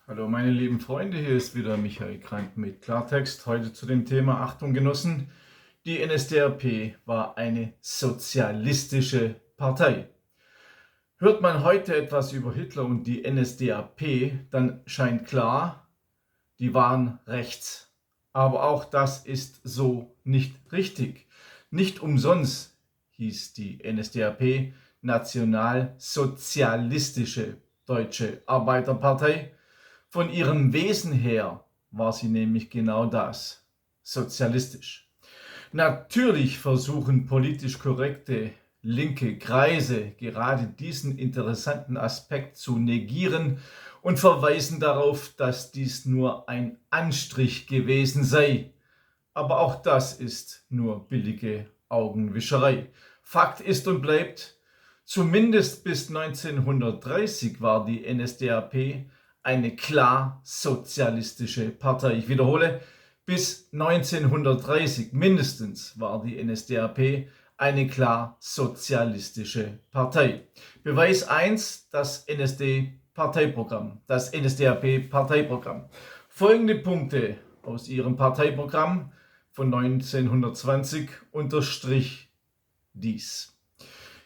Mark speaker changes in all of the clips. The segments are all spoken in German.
Speaker 1: Hallo meine lieben Freunde, hier ist wieder Michael Krank mit Klartext. Heute zu dem Thema Achtung Genossen. Die NSDAP war eine sozialistische Partei. Hört man heute etwas über Hitler und die NSDAP, dann scheint klar, die waren rechts. Aber auch das ist so nicht richtig. Nicht umsonst hieß die NSDAP Nationalsozialistische Deutsche Arbeiterpartei. Von ihrem Wesen her war sie nämlich genau das, sozialistisch. Natürlich versuchen politisch korrekte linke Kreise gerade diesen interessanten Aspekt zu negieren und verweisen darauf, dass dies nur ein Anstrich gewesen sei. Aber auch das ist nur billige Augenwischerei. Fakt ist und bleibt, zumindest bis 1930 war die NSDAP eine klar sozialistische Partei. Ich wiederhole, bis 1930 mindestens war die NSDAP eine klar sozialistische Partei. Beweis 1, das NSDAP-Parteiprogramm. Folgende Punkte aus ihrem Parteiprogramm von 1920 unterstrich dies.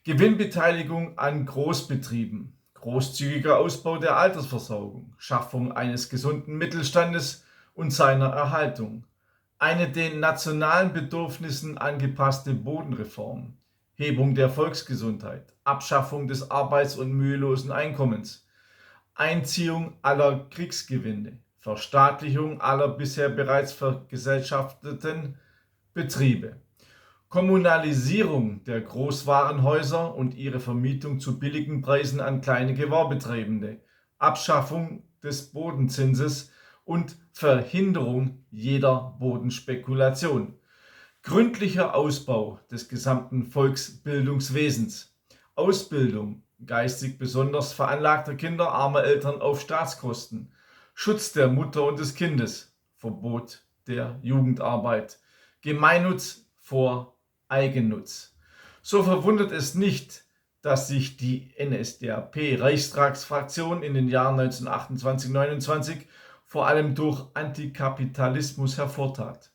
Speaker 1: Gewinnbeteiligung an Großbetrieben, großzügiger Ausbau der Altersversorgung, Schaffung eines gesunden Mittelstandes und seiner Erhaltung, eine den nationalen Bedürfnissen angepasste Bodenreform, Hebung der Volksgesundheit, Abschaffung des arbeits- und mühelosen Einkommens, Einziehung aller Kriegsgewinne, Verstaatlichung aller bisher bereits vergesellschafteten Betriebe, Kommunalisierung der Großwarenhäuser und ihre Vermietung zu billigen Preisen an kleine Gewerbetreibende, Abschaffung des Bodenzinses und Verhinderung jeder Bodenspekulation, gründlicher Ausbau des gesamten Volksbildungswesens, Ausbildung geistig besonders veranlagter Kinder armer Eltern auf Staatskosten, Schutz der Mutter und des Kindes, Verbot der Jugendarbeit, Gemeinnutz vor Eigennutz. So verwundert es nicht, dass sich die NSDAP-Reichstagsfraktion in den Jahren 1928-29 vor allem durch Antikapitalismus hervortat.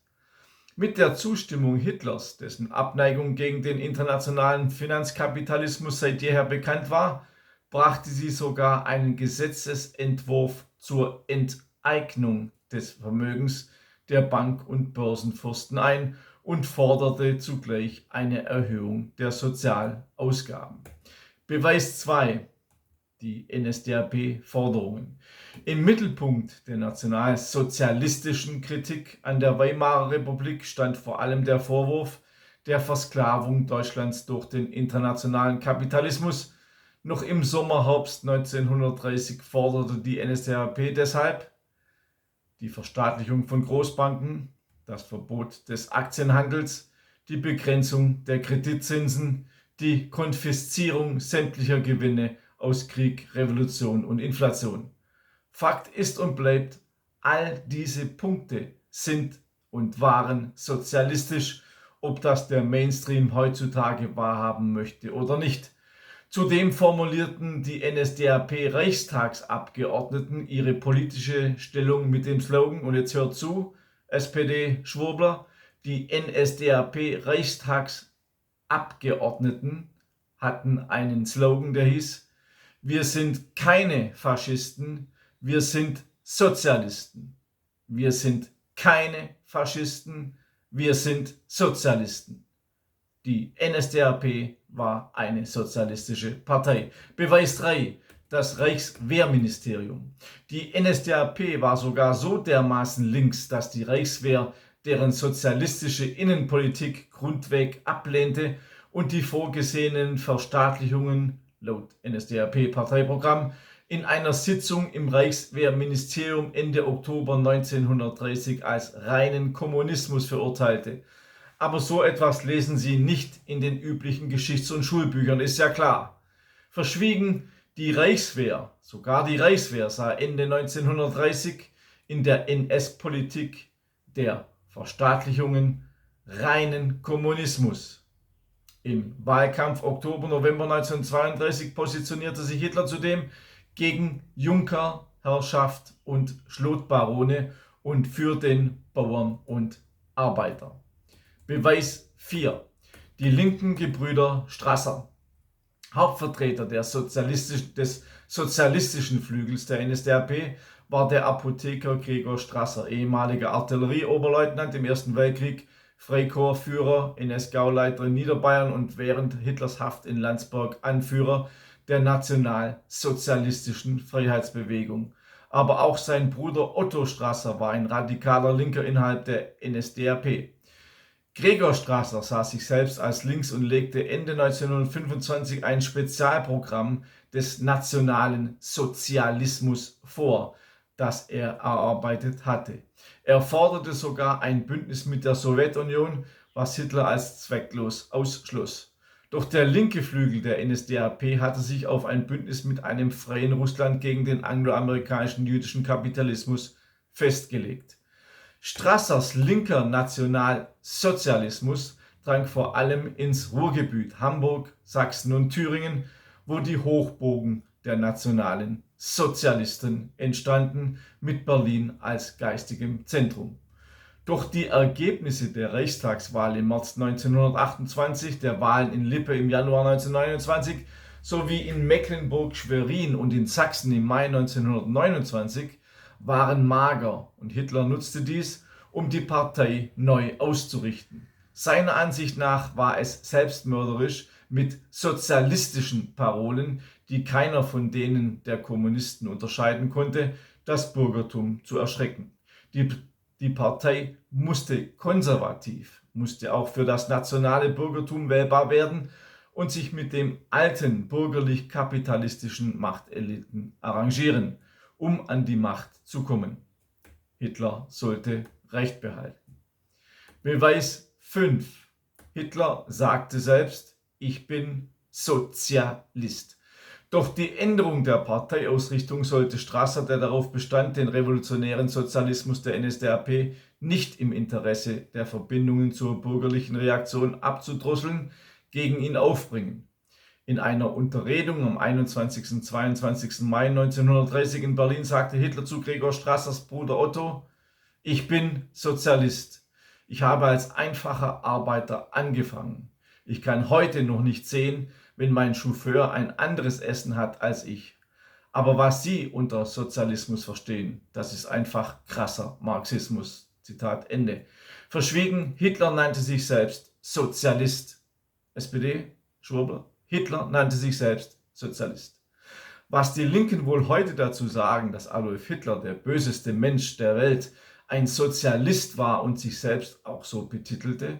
Speaker 1: Mit der Zustimmung Hitlers, dessen Abneigung gegen den internationalen Finanzkapitalismus seit jeher bekannt war, brachte sie sogar einen Gesetzesentwurf zur Enteignung des Vermögens der Bank- und Börsenfürsten ein und forderte zugleich eine Erhöhung der Sozialausgaben. Beweis 2. Die NSDAP-Forderungen. Im Mittelpunkt der nationalsozialistischen Kritik an der Weimarer Republik stand vor allem der Vorwurf der Versklavung Deutschlands durch den internationalen Kapitalismus. Noch im Sommerherbst 1930 forderte die NSDAP deshalb die Verstaatlichung von Großbanken, das Verbot des Aktienhandels, die Begrenzung der Kreditzinsen, die Konfiszierung sämtlicher Gewinne aus Krieg, Revolution und Inflation. Fakt ist und bleibt, all diese Punkte sind und waren sozialistisch, ob das der Mainstream heutzutage wahrhaben möchte oder nicht. Zudem formulierten die NSDAP-Reichstagsabgeordneten ihre politische Stellung mit dem Slogan, und jetzt hört zu, SPD-Schwurbler, die NSDAP-Reichstagsabgeordneten hatten einen Slogan, der hieß: Wir sind keine Faschisten, wir sind Sozialisten. Wir sind keine Faschisten, wir sind Sozialisten. Die NSDAP war eine sozialistische Partei. Beweis 3. Das Reichswehrministerium. Die NSDAP war sogar so dermaßen links, dass die Reichswehr deren sozialistische Innenpolitik grundweg ablehnte und die vorgesehenen Verstaatlichungen laut NSDAP-Parteiprogramm in einer Sitzung im Reichswehrministerium Ende Oktober 1930 als reinen Kommunismus verurteilte. Aber so etwas lesen Sie nicht in den üblichen Geschichts- und Schulbüchern, ist ja klar. Verschwiegen die Reichswehr, sogar die Reichswehr sah Ende 1930 in der NS-Politik der Verstaatlichungen reinen Kommunismus. Im Wahlkampf Oktober-November 1932 positionierte sich Hitler zudem gegen Juncker Vorherrschaft und Schlotbarone und für den Bauern und Arbeiter. Beweis 4. Die linken Gebrüder Strasser, Hauptvertreter des sozialistischen Flügels der NSDAP, war der Apotheker Gregor Strasser, ehemaliger Artillerieoberleutnant im Ersten Weltkrieg, Freikorpsführer, NS-Gauleiter in Niederbayern und während Hitlers Haft in Landsberg Anführer der nationalsozialistischen Freiheitsbewegung. Aber auch sein Bruder Otto Strasser war ein radikaler Linker innerhalb der NSDAP. Gregor Strasser sah sich selbst als links und legte Ende 1925 ein Spezialprogramm des nationalen Sozialismus vor, das er erarbeitet hatte. Er forderte sogar ein Bündnis mit der Sowjetunion, was Hitler als zwecklos ausschloss. Doch der linke Flügel der NSDAP hatte sich auf ein Bündnis mit einem freien Russland gegen den angloamerikanischen jüdischen Kapitalismus festgelegt. Strassers linker Nationalsozialismus drang vor allem ins Ruhrgebiet, Hamburg, Sachsen und Thüringen, wo die Hochburgen der nationalen Sozialisten entstanden, mit Berlin als geistigem Zentrum. Doch die Ergebnisse der Reichstagswahl im März 1928, der Wahlen in Lippe im Januar 1929 sowie in Mecklenburg-Schwerin und in Sachsen im Mai 1929 waren mager und Hitler nutzte dies, um die Partei neu auszurichten. Seiner Ansicht nach war es selbstmörderisch, mit sozialistischen Parolen, die keiner von denen der Kommunisten unterscheiden konnte, das Bürgertum zu erschrecken. Die Partei musste konservativ, musste auch für das nationale Bürgertum wählbar werden und sich mit dem alten bürgerlich-kapitalistischen Machteliten arrangieren, um an die Macht zu kommen. Hitler sollte Recht behalten. Beweis 5. Hitler sagte selbst: Ich bin Sozialist. Doch die Änderung der Parteiausrichtung sollte Strasser, der darauf bestand, den revolutionären Sozialismus der NSDAP nicht im Interesse der Verbindungen zur bürgerlichen Reaktion abzudrosseln, gegen ihn aufbringen. In einer Unterredung am 21. und 22. Mai 1930 in Berlin sagte Hitler zu Gregor Strassers Bruder Otto: Ich bin Sozialist. Ich habe als einfacher Arbeiter angefangen. Ich kann heute noch nicht sehen, wenn mein Chauffeur ein anderes Essen hat als ich. Aber was Sie unter Sozialismus verstehen, das ist einfach krasser Marxismus. Zitat Ende. Verschwiegen, Hitler nannte sich selbst Sozialist. SPD, Schwurbler. Hitler nannte sich selbst Sozialist. Was die Linken wohl heute dazu sagen, dass Adolf Hitler, der böseste Mensch der Welt, ein Sozialist war und sich selbst auch so betitelte?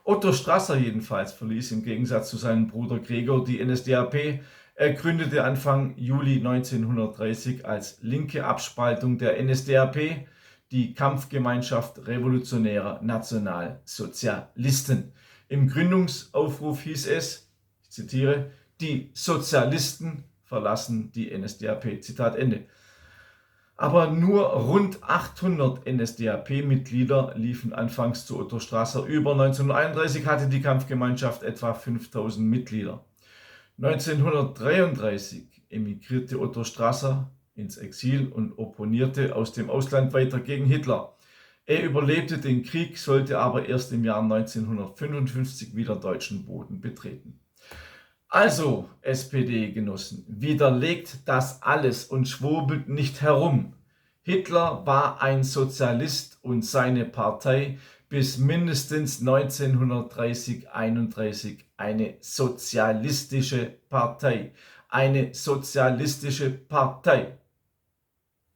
Speaker 1: Otto Strasser jedenfalls verließ im Gegensatz zu seinem Bruder Gregor die NSDAP. Er gründete Anfang Juli 1930 als linke Abspaltung der NSDAP die Kampfgemeinschaft Revolutionärer Nationalsozialisten. Im Gründungsaufruf hieß es, ich zitiere: Die Sozialisten verlassen die NSDAP. Zitat Ende. Aber nur rund 800 NSDAP-Mitglieder liefen anfangs zu Otto Strasser über. 1931 hatte die Kampfgemeinschaft etwa 5000 Mitglieder. 1933 emigrierte Otto Strasser ins Exil und opponierte aus dem Ausland weiter gegen Hitler. Er überlebte den Krieg, sollte aber erst im Jahr 1955 wieder deutschen Boden betreten. Also, SPD-Genossen, widerlegt das alles und schwurbelt nicht herum. Hitler war ein Sozialist und seine Partei bis mindestens 1930-31 eine sozialistische Partei. Eine sozialistische Partei.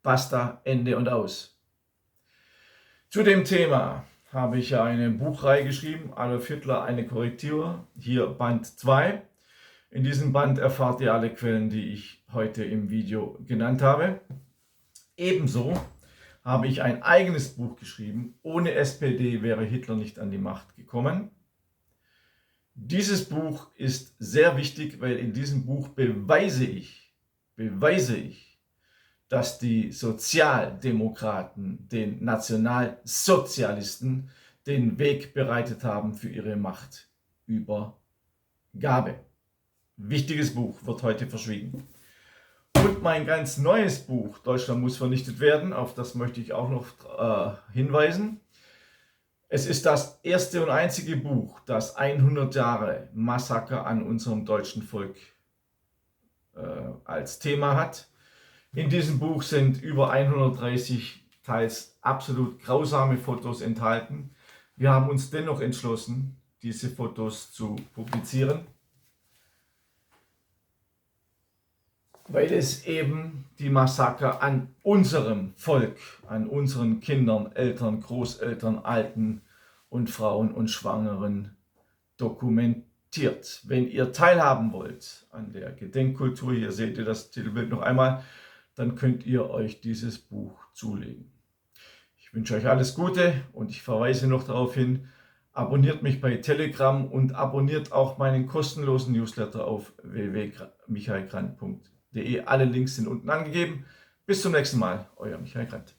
Speaker 1: Basta, Ende und aus. Zu dem Thema habe ich ja eine Buchreihe geschrieben, Adolf Hitler, eine Korrektur, hier Band 2. In diesem Band erfahrt ihr alle Quellen, die ich heute im Video genannt habe. Ebenso habe ich ein eigenes Buch geschrieben. Ohne SPD wäre Hitler nicht an die Macht gekommen. Dieses Buch ist sehr wichtig, weil in diesem Buch beweise ich, dass die Sozialdemokraten den Nationalsozialisten den Weg bereitet haben für ihre Machtübergabe. Wichtiges Buch, wird heute verschwiegen. Und mein ganz neues Buch, Deutschland muss vernichtet werden, auf das möchte ich auch noch hinweisen. Es ist das erste und einzige Buch, das 100 Jahre Massaker an unserem deutschen Volk als Thema hat. In diesem Buch sind über 130 teils absolut grausame Fotos enthalten. Wir haben uns dennoch entschlossen, diese Fotos zu publizieren, weil es eben die Massaker an unserem Volk, an unseren Kindern, Eltern, Großeltern, Alten und Frauen und Schwangeren dokumentiert. Wenn ihr teilhaben wollt an der Gedenkkultur, hier seht ihr das Titelbild noch einmal, dann könnt ihr euch dieses Buch zulegen. Ich wünsche euch alles Gute und ich verweise noch darauf hin, abonniert mich bei Telegram und abonniert auch meinen kostenlosen Newsletter auf www.michaelgrant.de. Alle Links sind unten angegeben. Bis zum nächsten Mal, euer Michael Grant.